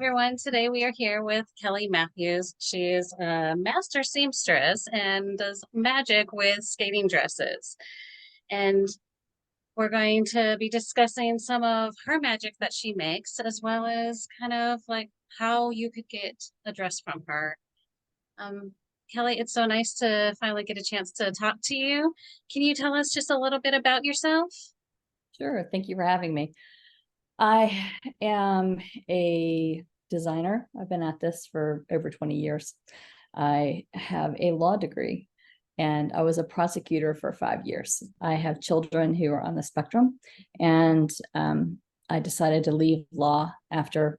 everyone. Today we are here with Kelley Mathews. She is a master seamstress and does magic with skating dresses. And we're going to be discussing some of her magic that she makes, as well as kind of like how you could get a dress from her. Um, Kelley, it's so nice to finally get a chance to talk to you. Can you tell us just a little bit about yourself? Sure. Thank you for having me. I am a designer. I've been at this for over 20 years. I have a law degree and I was a prosecutor for 5 years. I have children who are on the spectrum, and I decided to leave law after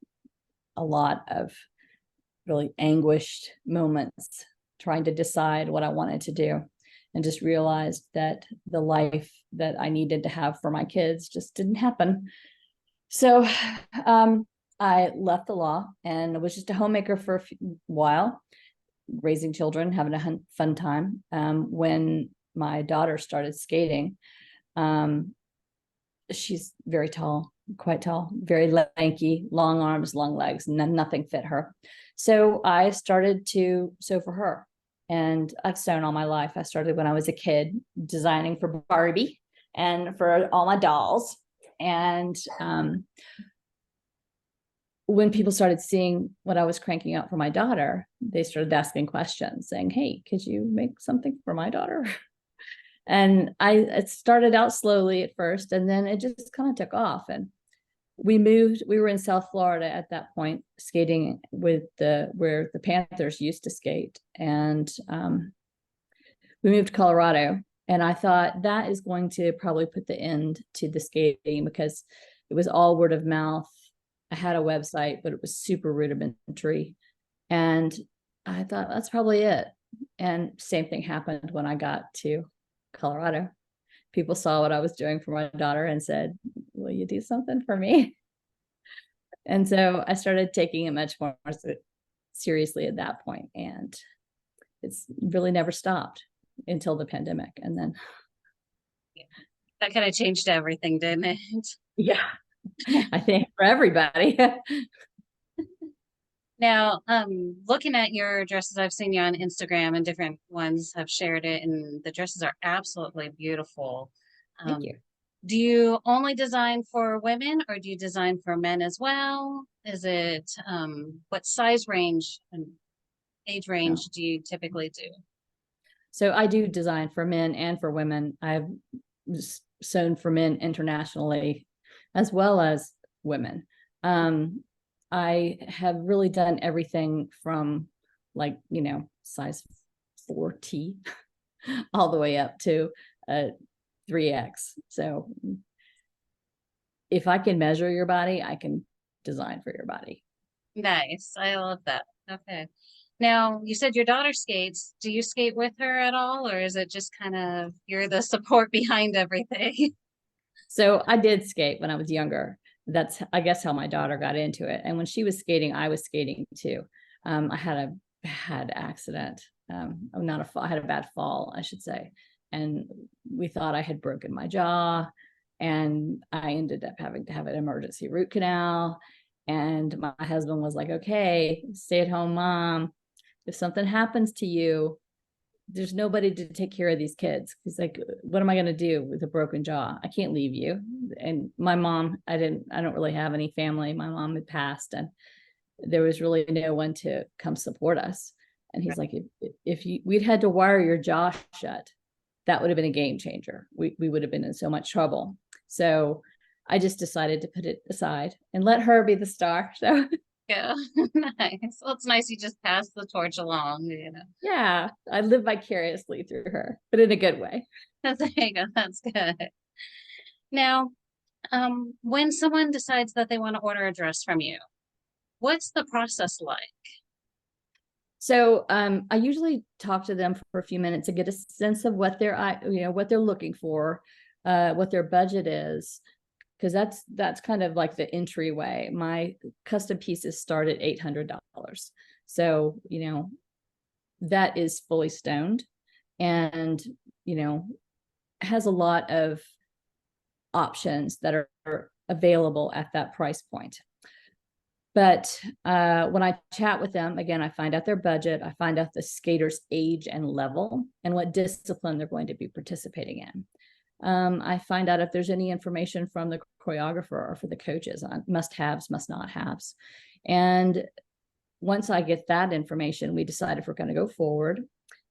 a lot of really anguished moments trying to decide what I wanted to do, and just realized that the life that I needed to have for my kids just didn't happen. So I left the law and was just a homemaker for a while, raising children, having a fun time. When my daughter started skating, she's very tall, quite tall, very lanky, long arms, long legs, and then nothing fit her. So I started to sew for her. And I've sewn all my life. I started when I was a kid, designing for Barbie and for all my dolls. And when people started seeing what I was cranking out for my daughter, they started asking questions saying, "Hey, could you make something for my daughter?" And it started out slowly at first, and then it just kind of took off. And we were in South Florida at that point, skating with where the Panthers used to skate. And we moved to Colorado, and I thought that is going to probably put the end to the skating, because it was all word of mouth. I had a website, but it was super rudimentary. And I thought that's probably it. And same thing happened when I got to Colorado. People saw what I was doing for my daughter and said, "Will you do something for me?" And so I started taking it much more seriously at that point. And it's really never stopped until the pandemic. And then That kind of changed everything, didn't it? yeah, I think for everybody. Now, looking at your dresses, I've seen you on Instagram and different ones have shared it, and the dresses are absolutely beautiful. Thank you. Do you only design for women or do you design for men as well? Is it what size range and age Oh. range do you typically do? So I do design for men and for women. I've sewn for men internationally as well as women. I have really done everything from, like, size 4T all the way up to 3X. So if I can measure your body, I can design for your body. Nice. I love that. Okay. Now, you said your daughter skates. Do you skate with her at all, or is it just kind of you're the support behind everything? So I did skate when I was younger. That's, I guess, how my daughter got into it. And when she was skating, I was skating too. I had a bad accident. Not a fall, I had a bad fall, I should say. And we thought I had broken my jaw. And I ended up having to have an emergency root canal. And my husband was like, "Okay, stay at home mom. If something happens to you, there's nobody to take care of these kids." He's like, "What am I going to do with a broken jaw? I can't leave you." And my mom, I don't really have any family. My mom had passed, and there was really no one to come support us. And he's like, if we'd had to wire your jaw shut, that would have been a game changer. We would have been in so much trouble. So I just decided to put it aside and let her be the star. So Yeah, nice. Well, it's nice you just pass the torch along, yeah, I live vicariously through her, but in a good way. There you go. That's good. Now, when someone decides that they want to order a dress from you, what's the process like? So I usually talk to them for a few minutes to get a sense of what what they're looking for, what their budget is, because that's kind of like the entryway. My custom pieces start at $800, so that is fully stoned, and has a lot of options that are available at that price point. But when I chat with them, again, I find out their budget, I find out the skater's age and level and what discipline they're going to be participating in. I find out if there's any information from the choreographer or for the coaches on must-haves, must-not-haves. And once I get that information, we decide if we're going to go forward.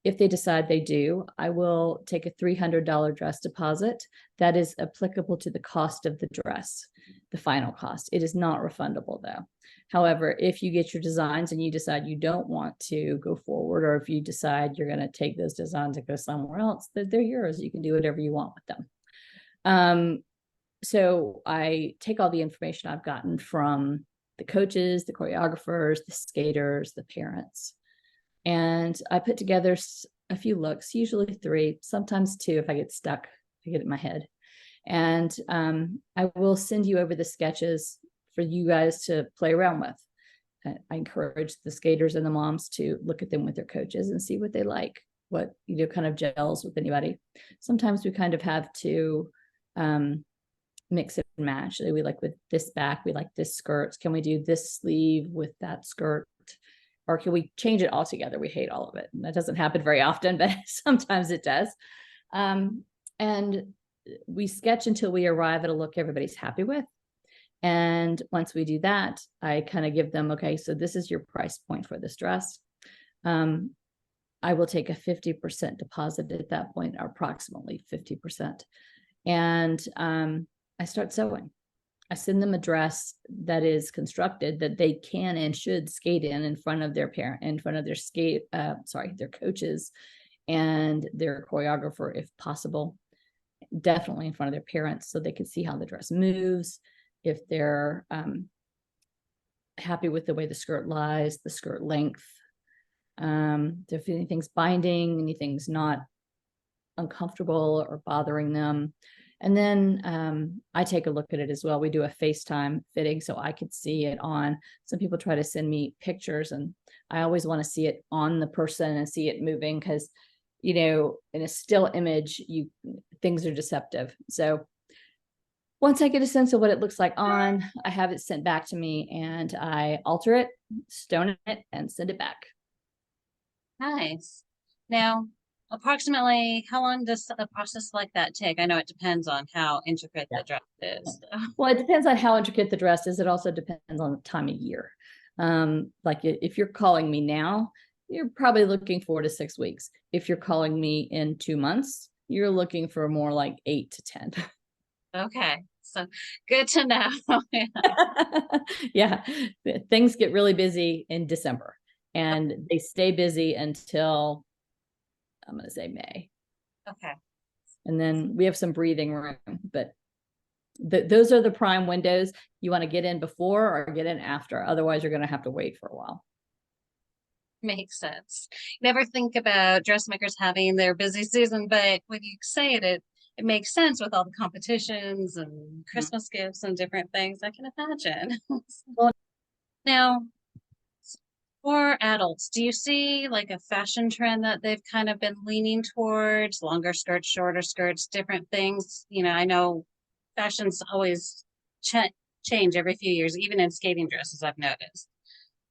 If they decide they do, I will take a $300 dress deposit that is applicable to the cost of the dress, the final cost. It is not refundable though. However, if you get your designs and you decide you don't want to go forward, or if you decide you're going to take those designs and go somewhere else, they're yours. You can do whatever you want with them. So I take all the information I've gotten from the coaches, the choreographers, the skaters, the parents, and I put together a few looks, usually 3, sometimes 2 if I get stuck, if I get it in my head. And I will send you over the sketches for you guys to play around with. I encourage the skaters and the moms to look at them with their coaches and see what they like, what, kind of gels with anybody. Sometimes we kind of have to mix and match. We like with this back, we like this skirt. Can we do this sleeve with that skirt? Or can we change it all together? We hate all of it. And that doesn't happen very often, but sometimes it does. And we sketch until we arrive at a look everybody's happy with. And once we do that, I kind of give them, okay, so this is your price point for this dress. I will take a 50% deposit at that point, or approximately 50%. And I start sewing. I send them a dress that is constructed that they can and should skate in front of their parent, in front of their their coaches and their choreographer, if possible, definitely in front of their parents, so they can see how the dress moves. If they're happy with the way the skirt lies, the skirt length, if anything's binding, anything's not uncomfortable or bothering them. And then I take a look at it as well. We do a FaceTime fitting so I could see it on. Some people try to send me pictures, and I always want to see it on the person and see it moving, because, in a still image, things are deceptive. So once I get a sense of what it looks like on, I have it sent back to me, and I alter it, stone it, and send it back. Nice. Now, approximately how long does a process like that take? I know it depends on how intricate the dress is. Well, it depends on how intricate the dress is. It also depends on the time of year. Like if you're calling me now, you're probably looking 4 to 6 weeks. If you're calling me in 2 months, you're looking for more like 8 to 10. Okay, so good to know. Yeah, things get really busy in December, and they stay busy until, I'm going to say, May. Okay. And then we have some breathing room, but those are the prime windows. You want to get in before or get in after. Otherwise, you're going to have to wait for a while. Makes sense. Never think about dressmakers having their busy season, but when you say it makes sense with all the competitions and Christmas gifts and different things. I can imagine. Well, now, for adults, do you see like a fashion trend that they've kind of been leaning towards? Longer skirts, shorter skirts, different things. I know fashions always change every few years, even in skating dresses, I've noticed.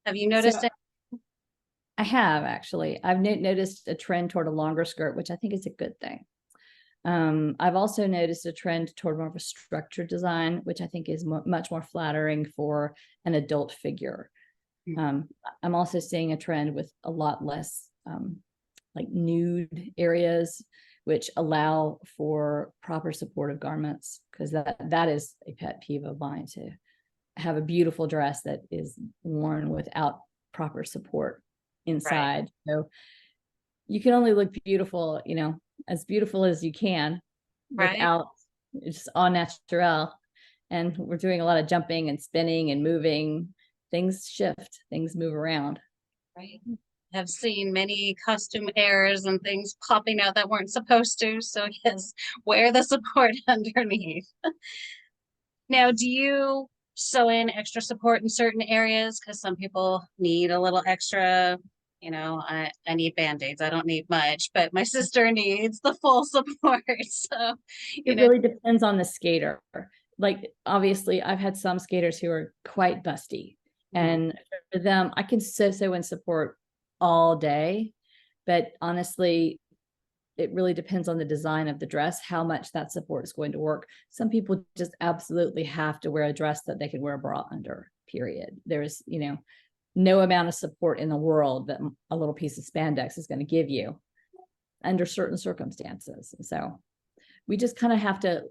Have you noticed it? I have, actually. I've noticed a trend toward a longer skirt, which I think is a good thing. I've also noticed a trend toward more of a structured design, which I think is much more flattering for an adult figure. I'm also seeing a trend with a lot less like nude areas, which allow for proper supportive garments, because that is a pet peeve of mine, to have a beautiful dress that is worn without proper support inside. Right. So you can only look beautiful, as beautiful as you can, without, just au naturel. And we're doing a lot of jumping and spinning and moving. Things shift, things move around. Right. I've seen many costume errors and things popping out that weren't supposed to. So yes, wear the support underneath. Now, do you sew in extra support in certain areas? Because some people need a little extra. I need Band-Aids. I don't need much, but my sister needs the full support. So it really depends on the skater. Like, obviously, I've had some skaters who are quite busty, And for them, I can sew and support all day, but honestly, it really depends on the design of the dress, how much that support is going to work. Some people just absolutely have to wear a dress that they can wear a bra under, period. There's, no amount of support in the world that a little piece of spandex is going to give you under certain circumstances. So we just kind of have to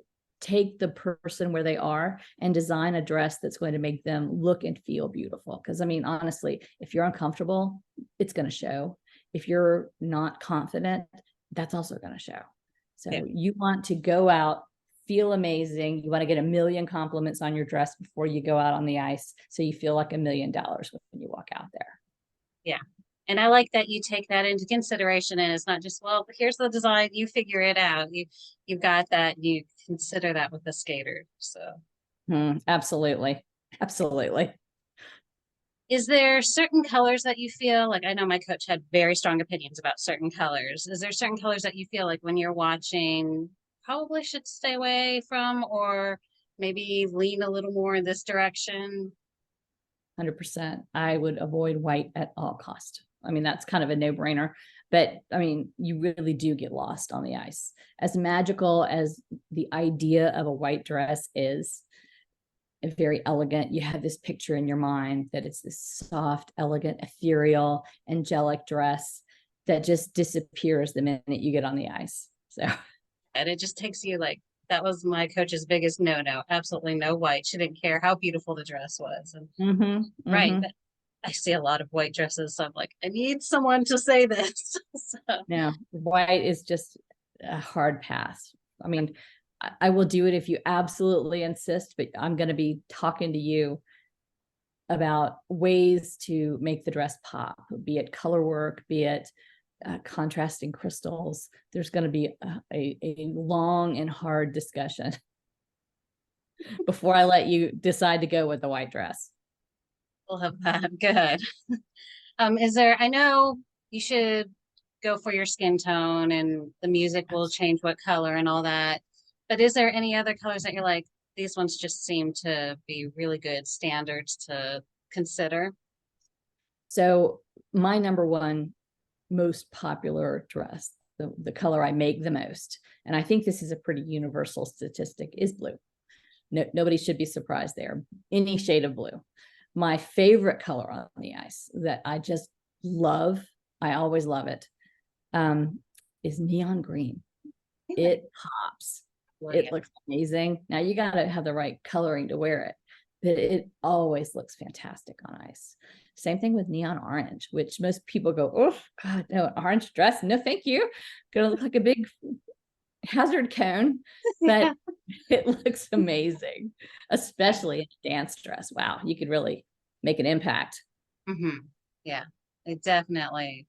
take the person where they are and design a dress that's going to make them look and feel beautiful. Because I mean, honestly, if you're uncomfortable, it's going to show. If you're not confident, that's also going to show. So you want to go out, feel amazing. You want to get a million compliments on your dress before you go out on the ice, so you feel like $1 million when you walk out there. Yeah. And I like that you take that into consideration, and it's not just, well, here's the design, you figure it out. You've got that, you consider that with the skater. So absolutely. Absolutely. Is there certain colors that you feel like, I know my coach had very strong opinions about certain colors. Is there certain colors that you feel like when you're watching probably should stay away from, or maybe lean a little more in this direction? 100%. I would avoid white at all cost. I mean, that's kind of a no-brainer, but I mean, you really do get lost on the ice. As magical as the idea of a white dress is, very elegant, you have this picture in your mind that it's this soft, elegant, ethereal, angelic dress that just disappears the minute you get on the ice. So, and it just takes you like, that was my coach's biggest no, absolutely no white. She didn't care how beautiful the dress was. And right, but I see a lot of white dresses, so I'm like, I need someone to say this. So. No, white is just a hard pass. I mean, I will do it if you absolutely insist, but I'm going to be talking to you about ways to make the dress pop, be it color work, be it contrasting crystals. There's going to be a long and hard discussion before I let you decide to go with the white dress. We'll have that. Good. Is there, I know you should go for your skin tone, and the music will change what color and all that. But is there any other colors that you're like, these ones just seem to be really good standards to consider? So my number one most popular dress, the color I make the most, and I think this is a pretty universal statistic, is blue. No, nobody should be surprised there. Any shade of blue. My favorite color on the ice that I just love, I always love it, is neon green. It pops. It looks amazing. Now you got to have the right coloring to wear it, but it always looks fantastic on ice. Same thing with neon orange, which most people go, oh God, no, orange dress. No, thank you. Gonna look like a big hazard cone, but it looks amazing, especially in a dance dress. Wow, you could really make an impact. Yeah, it definitely.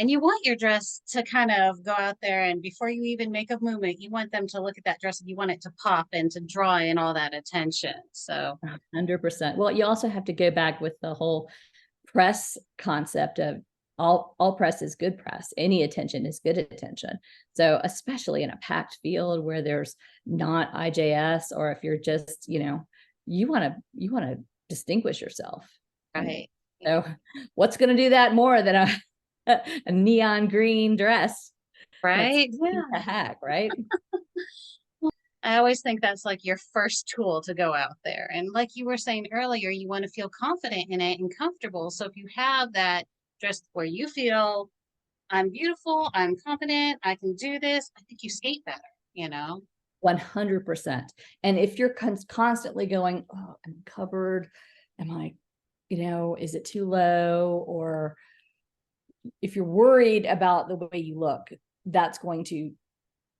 And you want your dress to kind of go out there, and before you even make a movement, you want them to look at that dress and you want it to pop and to draw in all that attention. So 100%. Well, you also have to go back with the whole press concept of all press is good press. Any attention is good attention. So especially in a packed field where there's not IJS, or if you're just, you want to distinguish yourself. right. So what's going to do that more than a neon green dress? Right. Yeah. A hack, right? I always think that's like your first tool to go out there. And like you were saying earlier, you want to feel confident in it and comfortable. So if you have that dress where you feel, I'm beautiful, I'm confident, I can do this, I think you skate better, 100%. And if you're constantly going, oh, I'm covered, am I, is it too low? Or if you're worried about the way you look, that's going to,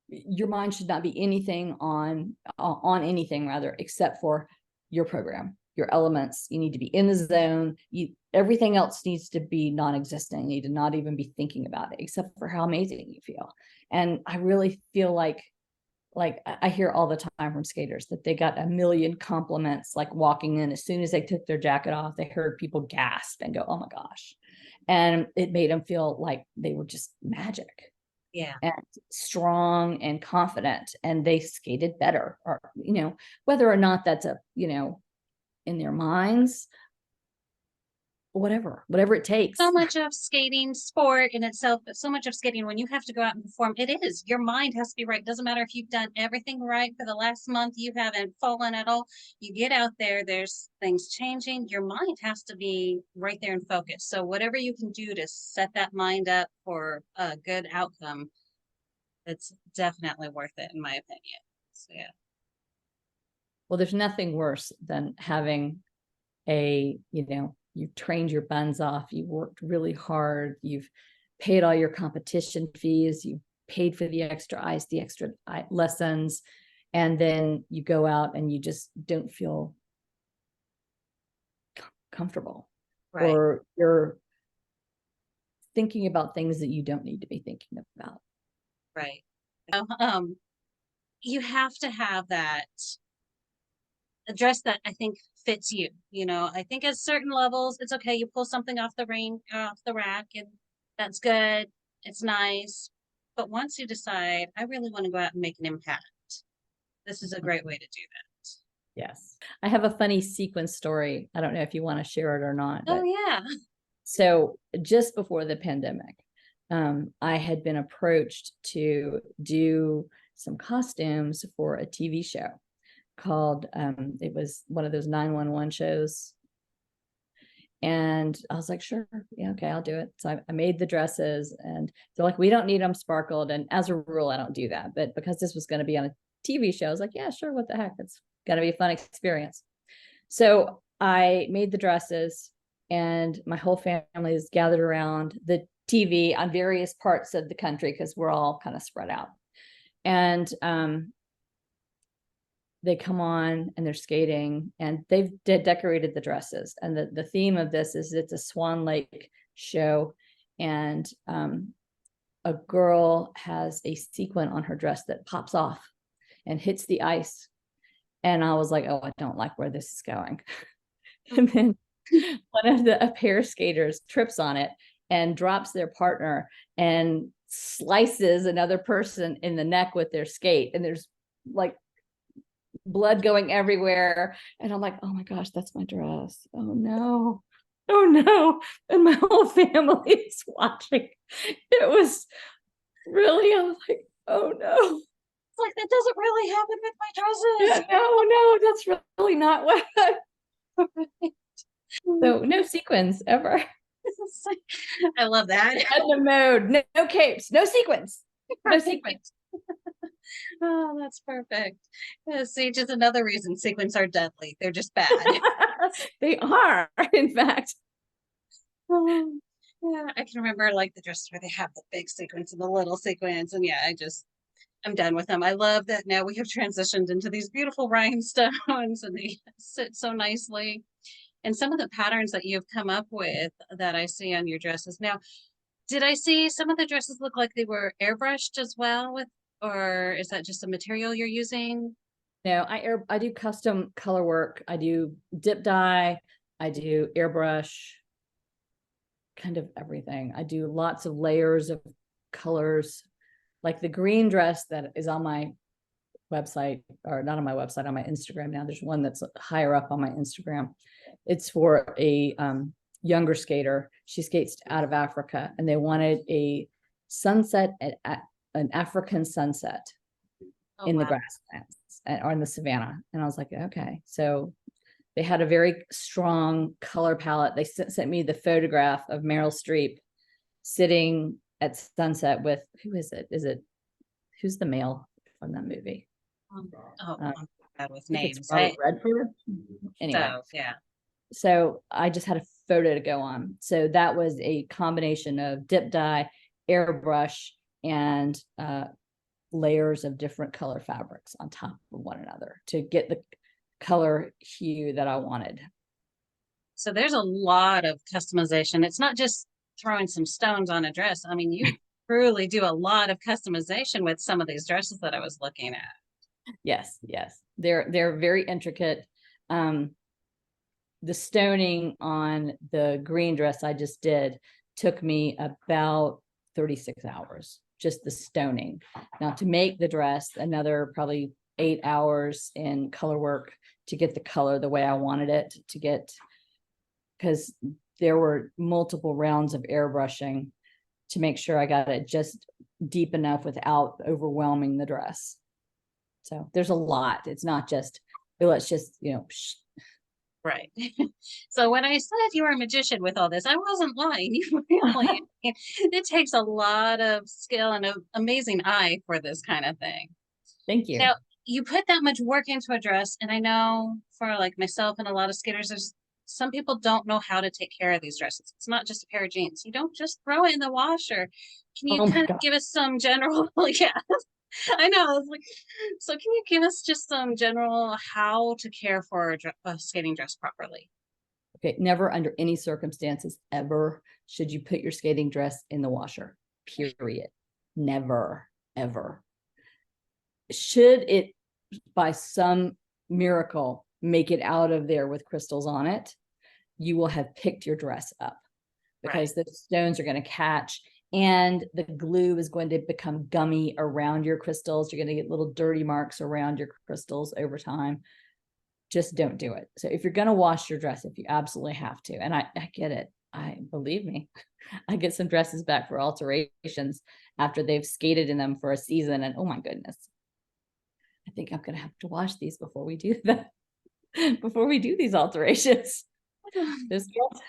your mind should not be anything on anything rather, except for your program, your elements. You need to be in the zone. Everything else needs to be non-existent. You need to not even be thinking about it, except for how amazing you feel. And I really feel like I hear all the time from skaters that they got a million compliments, like walking in, as soon as they took their jacket off, they heard people gasp and go, oh my gosh. And it made them feel like they were just magic. Yeah. And strong and confident, and they skated better, or, whether or not that's in their minds, whatever it takes. So much of skating sport in itself, but so much of skating when you have to go out and perform, it is your mind has to be right. Doesn't matter if you've done everything right for the last month, you haven't fallen at all. You get out there, there's things changing. Your mind has to be right there and focused. So whatever you can do to set that mind up for a good outcome, it's definitely worth it in my opinion. So yeah. Well, there's nothing worse than having you've trained your buns off, you worked really hard, you've paid all your competition fees, you've paid for the extra ice, the extra lessons, and then you go out and you just don't feel comfortable, Right. or you're thinking about things that you don't need to be thinking about. Right. You have to have that a dress that I think fits you. I think at certain levels, it's okay. You pull something off the rack, and that's good. It's nice. But once you decide, I really want to go out and make an impact, this is a great way to do that. Yes. I have a funny sequence story. I don't know if you want to share it or not. Oh, yeah. So just before the pandemic, I had been approached to do some costumes for a TV show called, it was one of those 911 shows. And I was like, sure, yeah, okay, I'll do it. So I made the dresses, and they're like, we don't need them sparkled. And as a rule, I don't do that. But because this was going to be on a TV show, I was like, yeah, sure, what the heck? It's going to be a fun experience. So I made the dresses, and my whole family is gathered around the TV on various parts of the country because we're all kind of spread out. And they come on and they're skating, and they've decorated the dresses. And the theme of this is it's a Swan Lake show. And a girl has a sequin on her dress that pops off and hits the ice. And I was like, oh, I don't like where this is going. And then a pair of skaters trips on it and drops their partner and slices another person in the neck with their skate. And there's like blood going everywhere. And I'm like, oh my gosh, that's my dress. Oh no. Oh no. And my whole family is watching. It was really, I was like, oh no. It's like, that doesn't really happen with my dresses. Yeah, no, that's really not what. So no sequins ever. I love that. In the mode, no capes, no sequins, no sequins. Oh, that's perfect. Yeah, see, just another reason sequins are deadly. They're just bad. They are, in fact. Yeah, I can remember like the dresses where they have the big sequins and the little sequins, and yeah, I'm done with them. I love that now we have transitioned into these beautiful rhinestones, and they sit so nicely. And some of the patterns that you've come up with that I see on your dresses. Now, did I see some of the dresses look like they were airbrushed as well or is that just a material you're using? No, I do custom color work. I do dip dye. I do airbrush, kind of everything. I do lots of layers of colors, like the green dress that is on my website, or not on my website, on my Instagram now. There's one that's higher up on my Instagram. It's for a younger skater. She skates out of Africa, and they wanted a sunset at an African sunset in the grasslands or in the savannah. And I was like, okay. So they had a very strong color palette. They sent me the photograph of Meryl Streep sitting at sunset with, who is it? Who's the male from that movie? I'm bad with names. It's Robert Redford. Anyway, so, yeah. So I just had a photo to go on. So that was a combination of dip dye, airbrush, and layers of different color fabrics on top of one another to get the color hue that I wanted. So there's a lot of customization. It's not just throwing some stones on a dress. I mean, you truly do a lot of customization with some of these dresses that I was looking at. Yes, they're very intricate. The stoning on the green dress I just did took me about 36 hours, just the stoning. Now to make the dress, another probably 8 hours in color work to get the color the way I wanted it to get, because there were multiple rounds of airbrushing to make sure I got it just deep enough without overwhelming the dress. So there's a lot. It's not just, let's just, Right. So when I said you were a magician with all this, I wasn't lying. You really, it takes a lot of skill and an amazing eye for this kind of thing. Thank you. Now, you put that much work into a dress, and I know for like myself and a lot of skaters, there's some people don't know how to take care of these dresses. It's not just a pair of jeans. You don't just throw it in the washer. Can you Oh my kind of God. give us some general, yeah, I know. It's like, so can you give us just some general how to care for a skating dress properly? Okay. Never under any circumstances ever should you put your skating dress in the washer, period. Never, ever. Should it by some miracle make it out of there with crystals on it, you will have picked your dress up because the stones are going to catch and the glue is going to become gummy around your crystals. You're going to get little dirty marks around your crystals over time. Just don't do it. So if you're going to wash your dress, if you absolutely have to, and I get it, believe me, I get some dresses back for alterations after they've skated in them for a season, and oh my goodness, I think I'm going to have to wash these before we do that, before we do these alterations.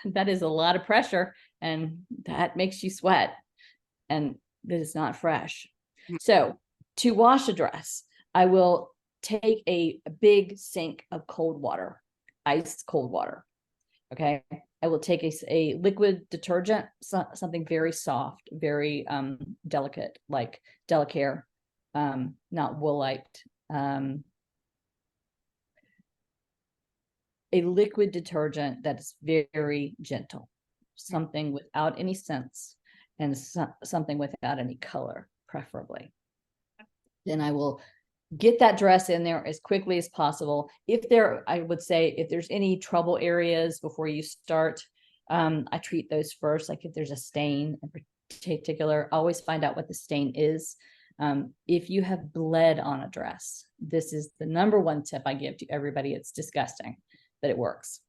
That is a lot of pressure, and that makes you sweat, and that is not fresh. So to wash a dress, I will take a big sink of cold water, ice cold water. Okay. I will take a liquid detergent, something very soft, very delicate, like Delicare, not Woolite. A liquid detergent that is very gentle, something without any scents and something without any color, preferably. Then I will get that dress in there as quickly as possible. I would say if there's any trouble areas before you start, I treat those first. Like if there's a stain in particular, always find out what the stain is. If you have bled on a dress, this is the number one tip I give to everybody. It's disgusting, but it works.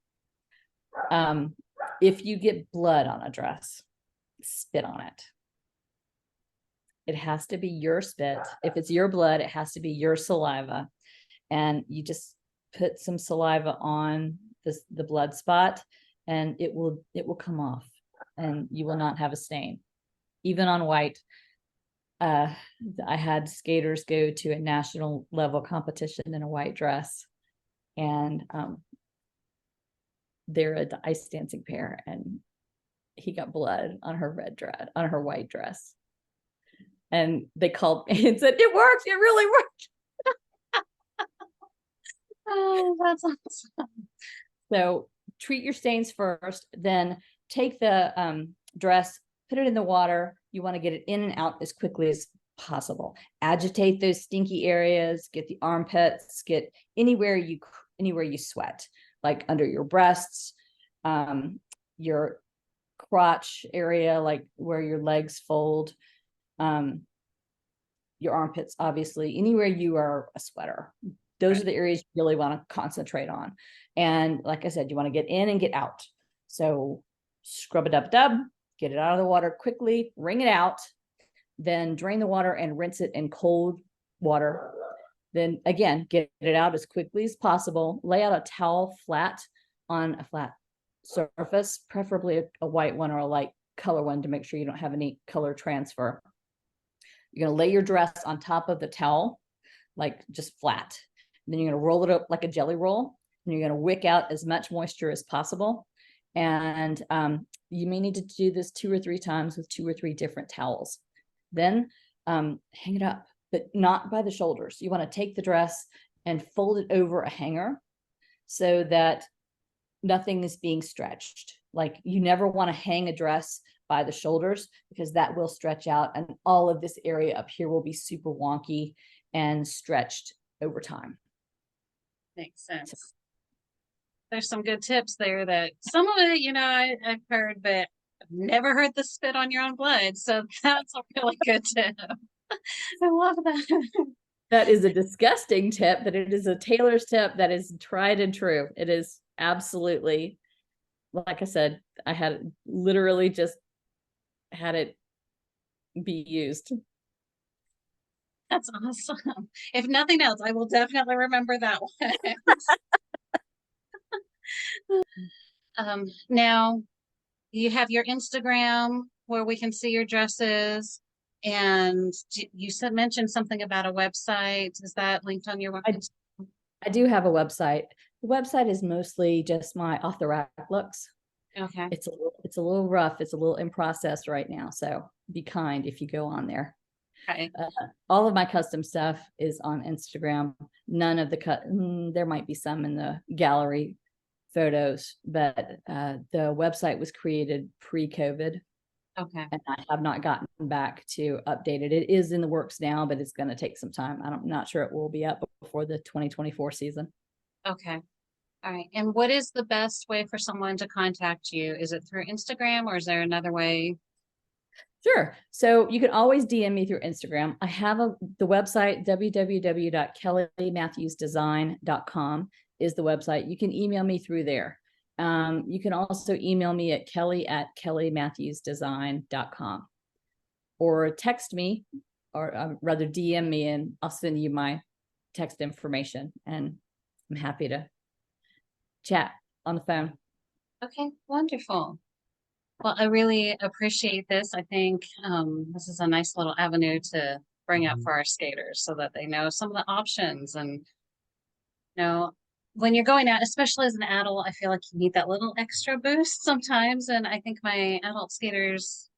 If you get blood on a dress, spit on it. It has to be your spit. If it's your blood, it has to be your saliva. And you just put some saliva on the blood spot, and it will come off, and you will not have a stain. Even on white. I had skaters go to a national level competition in a white dress, and they're a ice dancing pair, and he got blood on her white dress. And they called me and said, it works. It really worked. Oh, that's awesome. So treat your stains first, then take the dress, put it in the water. You want to get it in and out as quickly as possible. Agitate those stinky areas, get the armpits, get anywhere you sweat, like under your breasts, your crotch area, like where your legs fold, your armpits, obviously, anywhere you are a sweater. Those are the areas you really want to concentrate on. And like I said, you want to get in and get out. So scrub it up, get it out of the water quickly, wring it out, then drain the water and rinse it in cold water. Then again, get it out as quickly as possible. Lay out a towel flat on a flat surface, preferably a white one or a light color one to make sure you don't have any color transfer. You're going to lay your dress on top of the towel, like just flat. And then you're going to roll it up like a jelly roll, and you're going to wick out as much moisture as possible. And you may need to do this 2 or 3 times with 2 or 3 different towels. Then hang it up, but not by the shoulders. You want to take the dress and fold it over a hanger so that nothing is being stretched. Like you never want to hang a dress by the shoulders, because that will stretch out, and all of this area up here will be super wonky and stretched over time. Makes sense. There's some good tips there that some of it, I've heard, but I've never heard the spit on your own blood. So that's a really good tip. I love that. That is a disgusting tip, but it is a tailor's tip that is tried and true. It is absolutely like I said, I had literally just had it be used. That's awesome. If nothing else, I will definitely remember that one. Now you have your Instagram where we can see your dresses, and you said mentioned something about a website. Is that linked on your website? I do have a website. The website is mostly just my off the rack looks. Okay. It's a little rough. It's a little in process right now. So be kind if you go on there. Okay. All of my custom stuff is on Instagram. None of the there might be some in the gallery photos, but the website was created pre-COVID. Okay. And I have not gotten back to update it. It is in the works now, but it's going to take some time. I'm not sure it will be up before the 2024 season. Okay. All right. And what is the best way for someone to contact you? Is it through Instagram or is there another way? Sure. So you can always DM me through Instagram. I have the website, www.kelleymathewsdesign.com is the website. You can email me through there. You can also email me at kelly@kelleymathewsdesign.com or text me, or rather DM me, and I'll send you my text information, and I'm happy to chat on the phone. Okay. Wonderful. Well, I really appreciate this. I think this is a nice little avenue to bring up for our skaters so that they know some of the options. And you know, when you're going out, especially as an adult, I feel like you need that little extra boost sometimes. And I think my adult skaters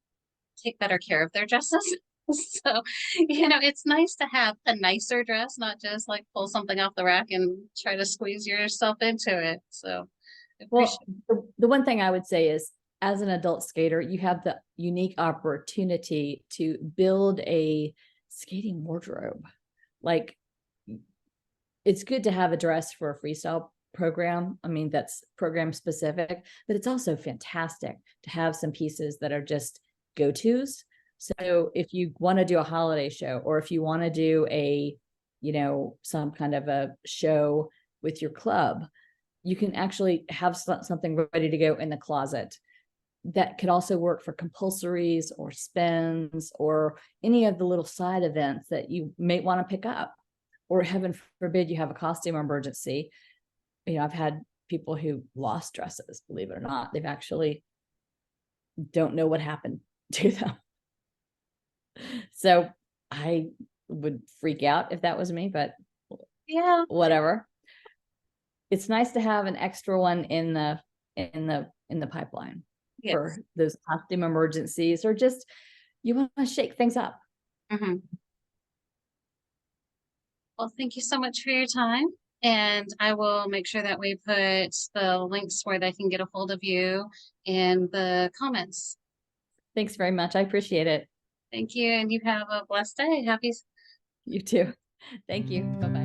take better care of their dresses. So, it's nice to have a nicer dress, not just like pull something off the rack and try to squeeze yourself into it. So, I appreciate. Well, the one thing I would say is, as an adult skater, you have the unique opportunity to build a skating wardrobe. Like, it's good to have a dress for a freestyle program. I mean, that's program specific, but it's also fantastic to have some pieces that are just go-tos. So if you want to do a holiday show, or if you want to do some kind of a show with your club, you can actually have something ready to go in the closet. That could also work for compulsories or spins or any of the little side events that you may want to pick up. Or heaven forbid you have a costume emergency. I've had people who lost dresses, believe it or not. They've actually don't know what happened to them. So I would freak out if that was me, but Yeah. whatever. It's nice to have an extra one in the pipeline. Yes. For those costume emergencies, or just you want to shake things up. Mm-hmm. Well, thank you so much for your time. And I will make sure that we put the links where they can get a hold of you in the comments. Thanks very much. I appreciate it. Thank you. And you have a blessed day. Happy. You too. Thank you. Bye-bye.